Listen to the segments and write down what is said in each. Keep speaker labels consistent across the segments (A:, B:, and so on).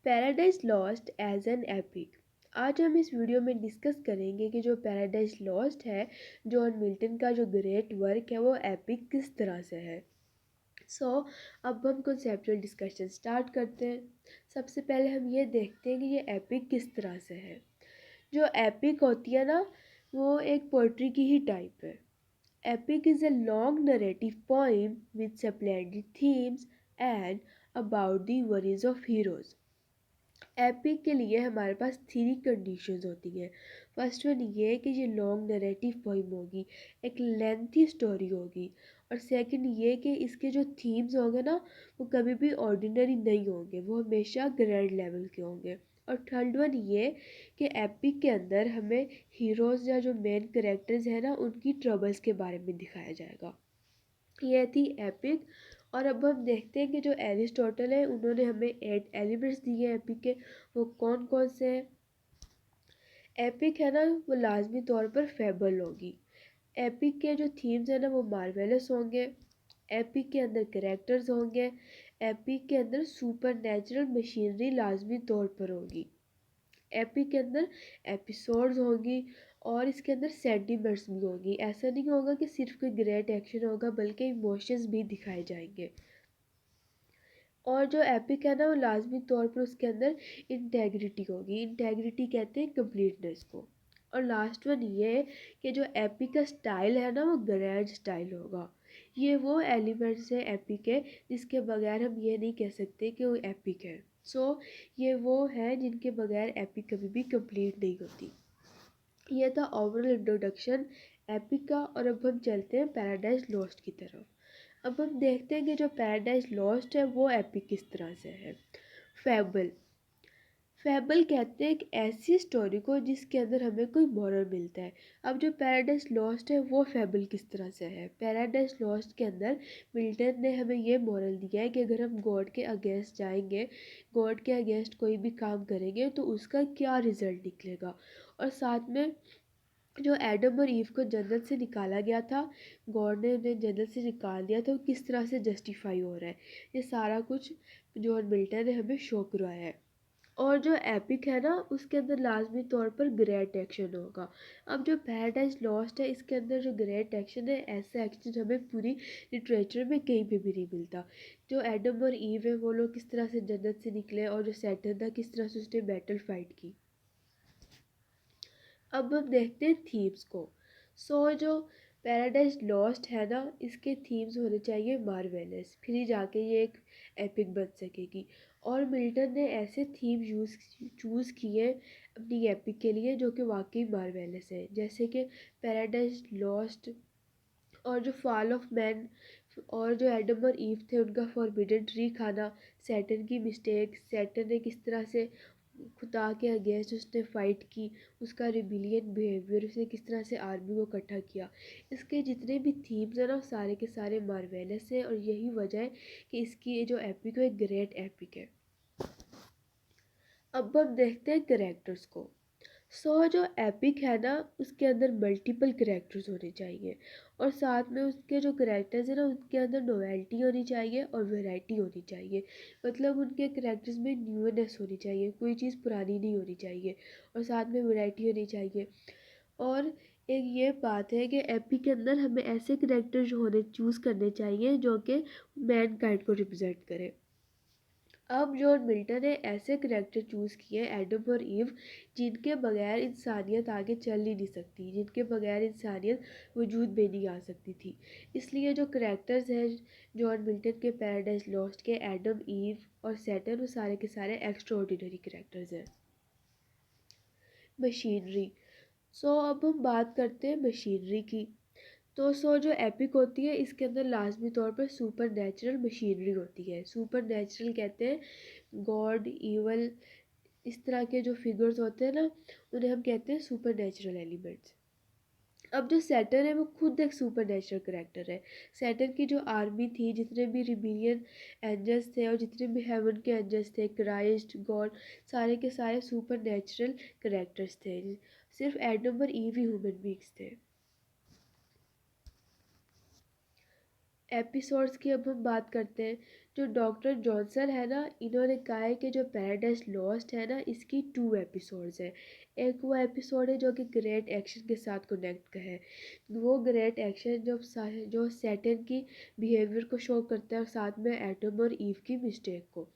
A: Paradise Lost as an epic. आज हम इस वीडियो में डिस्कस करेंगे कि जो पैराडाइज लॉस्ट है, जॉन मिल्टन का जो ग्रेट वर्क है, वो एपिक किस तरह से है। अब हम कॉन्सेप्चुअल डिस्कशन स्टार्ट करते हैं। सबसे पहले हम ये देखते हैं कि ये एपिक किस तरह से है। जो एपिक होती है ना, वो एक पोइट्री की ही टाइप है। Epic is a long narrative poem with splendid themes and about the worries of heroes. Epic के लिए हमारे पास 3 कंडीशंस होती हैं। फर्स्ट वन ये कि ये लॉन्ग नरेटिव पोइम होगी, एक लेंथी स्टोरी होगी। और सेकंड ये कि इसके जो थीम्स होंगे ना, वो कभी भी ऑर्डिनरी नहीं होंगे, वो हमेशा ग्रैंड लेवल के होंगे। और थर्ड वन ये कि एपिक के अंदर हमें हीरोज़ या जो मेन करेक्टर्स हैं ना, उनकी ट्रबल्स के बारे में दिखाया जाएगा। ये थी एपिक। और अब हम देखते हैं कि जो एरिस्टोटल है, उन्होंने हमें 8 एलिमेंट्स दिए हैं एपिक के। वो कौन कौन से हैं। एपिक है ना, वो लाजमी तौर पर फेबल होगी। एपिक के जो थीम्स हैं ना, वो मार्वेलस होंगे। एपिक के अंदर कैरेक्टर्स होंगे। एपिक के अंदर सुपर नेचुरल मशीनरी लाजमी तौर पर होगी। एपिक के अंदर एपिसोड्स होंगी और इसके अंदर सेंटिमेंट्स भी होंगी। ऐसा नहीं होगा कि सिर्फ कोई ग्रेट एक्शन होगा, बल्कि इमोशंस भी दिखाए जाएंगे। और जो एपिक है ना, वो लाजमी तौर पर उसके अंदर इंटेग्रिटी होगी। इंटेग्रिटी कहते हैं कंप्लीटनेस को। और लास्ट वन ये है कि जो एपिक का स्टाइल है ना, वो ग्रैंड स्टाइल होगा। ये वो एलिमेंट्स है एपिक के जिसके बगैर हम ये नहीं कह सकते कि वो एपिक है। ये वो है जिनके बगैर एपिक कभी भी कंप्लीट नहीं होती। ये था ओवरऑल इंट्रोडक्शन एपिक का। और अब हम चलते हैं पैराडाइज लॉस्ट की तरफ। अब हम देखते हैं कि जो पैराडाइज लॉस्ट है, वो एपिक किस तरह से है। फैबल। फैबल कहते हैं एक ऐसी स्टोरी को जिसके अंदर हमें कोई मॉरल मिलता है। अब जो पैराडाइज लॉस्ट है, वो फैबल किस तरह से है। पैराडाइज लॉस्ट के अंदर मिल्टन ने हमें ये मॉरल दिया है कि अगर हम गॉड के अगेंस्ट जाएंगे, गॉड के अगेंस्ट कोई भी काम करेंगे, तो उसका क्या रिजल्ट निकलेगा। और साथ में जो एडम और ईव को जन्नत से निकाला गया था, गॉड ने उन्हें जन्नत से निकाल दिया था, वो किस तरह से जस्टिफाई हो रहा है। ये सारा कुछ जॉन मिल्टन ने हमें शो करवाया है। और जो एपिक है ना, उसके अंदर लाजमी तौर पर ग्रेट एक्शन होगा। अब जो पैराडाइज लॉस्ट है, इसके अंदर जो ग्रेट एक्शन है, ऐसा एक्शन हमें पूरी लिटरेचर में कहीं पे भी नहीं मिलता। जो एडम और ईव है, वो लोग किस तरह से जन्नत से निकले, और जो सैटर्न था, किस तरह से उसने बैटल फाइट की। अब हम देखते हैं थीम्स को। जो पैराडाइज लॉस्ट है ना, इसके थीम्स होने चाहिए मार्वेलस, फिर ही जाके ये एक एपिक बन सकेगी। और मिल्टन ने ऐसे थीम चूज़ किए अपनी एपिक के लिए जो कि वाकई मार्वेलस है, जैसे कि पैराडाइज लॉस्ट और जो फॉल ऑफ मैन, और जो एडम और ईव थे उनका फॉरबिडन ट्री खाना, सैटर्न की मिस्टेक, सैटर्न ने किस तरह से खुदा के अगेंस्ट उसने फ़ाइट की, उसका रिबिलियन बिहेवियर, उसने किस तरह से आर्मी को इकट्ठा किया। इसके जितने भी थीम्स हैं ना, सारे के सारे मार्वेलस हैं। और यही वजह है कि इसकी ये जो एपिक है, एक ग्रेट एपिक है। अब हम देखते हैं करेक्टर्स को। जो एपिक है ना, उसके अंदर मल्टीपल करेक्टर्स होने चाहिए। और साथ में उसके जो करेक्टर्स हैं ना, उनके अंदर नोवेल्टी होनी चाहिए और वैरायटी होनी चाहिए। मतलब उनके करेक्टर्स में न्यूनेस होनी चाहिए, कोई चीज़ पुरानी नहीं होनी चाहिए। और साथ में वैरायटी होनी चाहिए। और एक ये बात है कि एपिक के अंदर हमें ऐसे करेक्टर्स होने चूज़ करने चाहिए जो कि मैन काइंड को रिप्रेजेंट करें। अब जॉन मिल्टन ने ऐसे करैक्टर चूज़ किए, एडम और ईव, जिनके बगैर इंसानियत आगे चल ही नहीं सकती, जिनके बगैर इंसानियत वजूद में नहीं आ सकती थी। इसलिए जो करैक्टर्स हैं जॉन मिल्टन के पैराडाइज लॉस्ट के, एडम, ईव और सैटर्न, वो सारे के सारे एक्स्ट्रा ऑर्डिनरी करैक्टर्स हैं। मशीनरी। अब हम बात करते हैं मशीनरी की। जो एपिक होती है, इसके अंदर लाजमी तौर पर सुपर नेचुरल मशीनरी होती है। सुपर नेचुरल कहते हैं गॉड, ईवल, इस तरह के जो फिगर्स होते हैं ना, उन्हें हम कहते हैं सुपर नेचुरल एलिमेंट्स। अब जो सैटर्न है, वो खुद एक सुपर नेचुरल करेक्टर है। सैटर्न की जो आर्मी थी, जितने भी रिबिलियन एंजल्स थे और जितने भी हेवन के एंजल्स थे, क्राइस्ट, गॉड, सारे के सारे सुपर नेचुरल करेक्टर्स थे। सिर्फ एडम और ईव ही ह्यूमन बींग्स थे। एपिसोड्स की अब हम बात करते हैं। जो डॉक्टर जॉनसन है ना, इन्होंने कहा है कि जो पैराडाइज लॉस्ट है ना, इसकी 2 एपिसोड्स हैं। एक वो एपिसोड है जो कि ग्रेट एक्शन के साथ कनेक्ट का है। वो ग्रेट एक्शन जो सैटर्न की बिहेवियर को शो करता है और साथ में एटम और ईव की मिस्टेक को।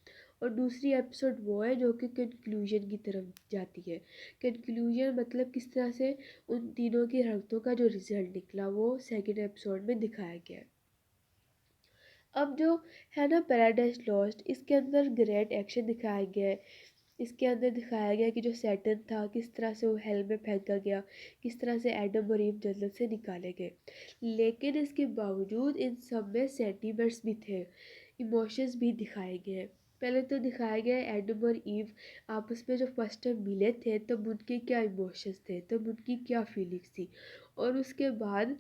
A: और दूसरी एपिसोड वो है जो कि कंक्लूजन की तरफ जाती है। कंक्लूजन मतलब किस तरह से उन तीनों की हरकतों का जो रिजल्ट निकला वो सेकेंड एपिसोड में दिखाया गया है। अब जो है ना पैराडाइज लॉस्ट, इसके अंदर ग्रेट एक्शन दिखाया गया है। इसके अंदर दिखाया गया कि जो सैटर्न था किस तरह से वो हेल में फेंका गया, किस तरह से एडम और ईव जन्नत से निकाले गए। लेकिन इसके बावजूद इन सब में सेंटीमेंट्स भी थे, इमोशंस भी दिखाए गए हैं। पहले तो दिखाया गया है एडम और ईव आपस में जो फर्स्ट टाइम मिले थे तब उनके क्या इमोशंस थे, तब उनकी क्या फीलिंग्स थी। और उसके बाद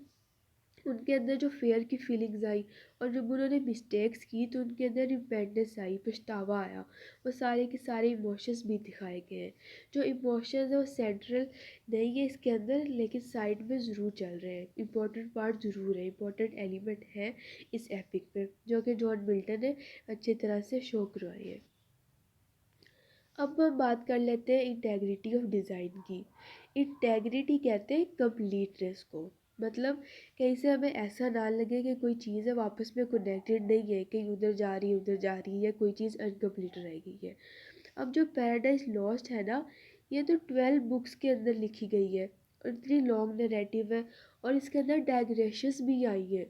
A: उनके अंदर जो फेयर की फीलिंग्स आई और जब उन्होंने मिस्टेक्स की तो उनके अंदर रिपेंटेंस आई, पछतावा आया। वो सारे के सारे इमोशंस भी दिखाए गए हैं। जो इमोशंस है वो सेंट्रल नहीं है इसके अंदर, लेकिन साइड में ज़रूर चल रहे हैं, इंपॉर्टेंट पार्ट ज़रूर है, इंपॉर्टेंट एलिमेंट है इस एपिक में, जो कि जॉन मिल्टन ने अच्छी तरह से शो करवाई है। अब हम बात कर लेते हैं इंटेग्रिटी ऑफ डिज़ाइन की। इंटेग्रिटी कहते हैं कंप्लीटनेस को। मतलब कहीं से हमें ऐसा ना लगे कि कोई चीज़ है वापस में कनेक्टेड नहीं है, कहीं उधर जा रही है उधर जा रही है, या कोई चीज़ अनकम्प्लीट रह गई है। अब जो पैराडाइज लॉस्ट है ना, ये तो 12 बुक्स के अंदर लिखी गई है और इतनी लॉन्ग नैरेटिव है। और इसके अंदर डायग्रेशंस भी आई है।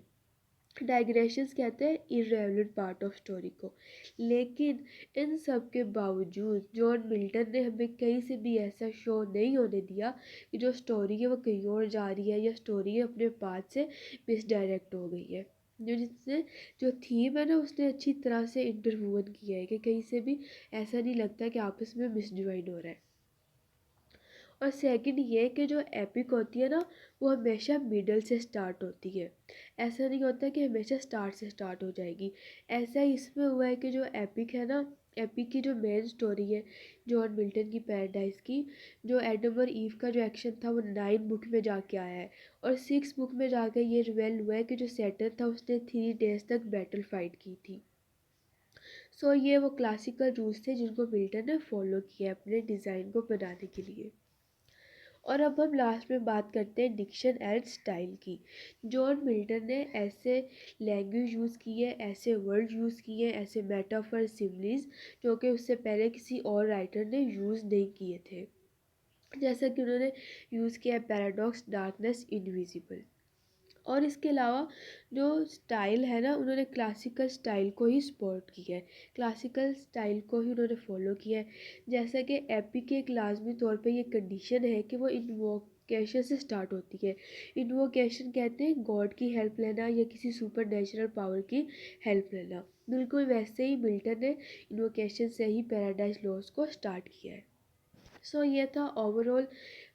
A: डाइग्रेशंस कहते हैं इर्रेलेवेंट पार्ट ऑफ स्टोरी को। लेकिन इन सब के बावजूद जॉन मिल्टन ने हमें कहीं से भी ऐसा शो नहीं होने दिया कि जो स्टोरी है वो कहीं और जा रही है या स्टोरी अपने पाथ से मिसडायरेक्ट हो गई है। जो जिससे जो थीम है ना उसने अच्छी तरह से इंटरवून किया है कि कहीं से भी ऐसा नहीं लगता कि आपस में मिसडिवाइड हो रहा है। और सेकंड ये कि जो एपिक होती है ना, वो हमेशा मिडल से स्टार्ट होती है। ऐसा नहीं होता कि हमेशा स्टार्ट से स्टार्ट हो जाएगी। ऐसा इसमें हुआ है कि जो एपिक है ना, एपिक की जो मेन स्टोरी है जॉन मिल्टन की पैराडाइज की, जो एडम और ईव का जो एक्शन था वो 9 बुक में जाके आया है। और 6 बुक में जाकर ये रिवेल हुआ है कि जो सैटर्न था उसने 3 डेज तक बैटल फाइट की थी। सो ये वो क्लासिकल रूल्स थे जिनको मिल्टन ने फॉलो किया अपने डिज़ाइन को बनाने के लिए। और अब हम लास्ट में बात करते हैं डिक्शन एंड स्टाइल की। जॉन मिल्टन ने ऐसे लैंग्वेज यूज़ की है, ऐसे वर्ड यूज़ किए हैं, ऐसे मेटाफर सिमिलीज जो कि उससे पहले किसी और राइटर ने यूज़ नहीं किए थे। जैसा कि उन्होंने यूज़ किया है पैराडॉक्स, डार्कनेस, इनविजिबल। और इसके अलावा जो स्टाइल है ना, उन्होंने क्लासिकल स्टाइल को ही सपोर्ट किया है, क्लासिकल स्टाइल को ही उन्होंने फॉलो किया है। जैसा कि एपिक के एक लाजमी तौर पे ये कंडीशन है कि वो इन्वोकेशन से स्टार्ट होती है। इन्वोकेशन कहते हैं गॉड की हेल्प लेना या किसी सुपर नेचुरल पावर की हेल्प लेना। बिल्कुल वैसे ही मिल्टन ने इन्वोकेशन से ही पैराडाइज लॉस्ट को स्टार्ट किया है। सो ये था ओवरऑल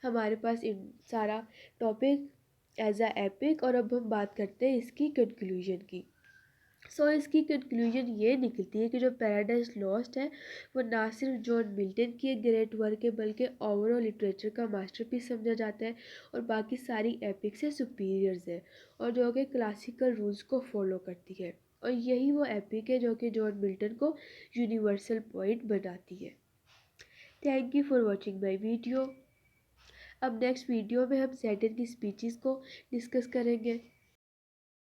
A: हमारे पास इन सारा टॉपिक एज अ एपिक। और अब हम बात करते हैं इसकी कंक्लूजन की। सो इसकी कंक्लूजन ये निकलती है कि जो पैराडाइज लॉस्ट है वो ना सिर्फ जॉन मिल्टन की एक ग्रेट वर्क है बल्कि ओवरऑल लिटरेचर का मास्टरपीस समझा जाता है और बाकी सारी एपिक से सुपीरियर्स है और जो कि क्लासिकल रूल्स को फॉलो करती है। और यही वो एपिक है जो कि जॉन मिल्टन को यूनिवर्सल पॉइंट बनाती है। Thank you for watching my video. अब नेक्स्ट वीडियो में हम सैटर्न की स्पीचेस को डिस्कस करेंगे।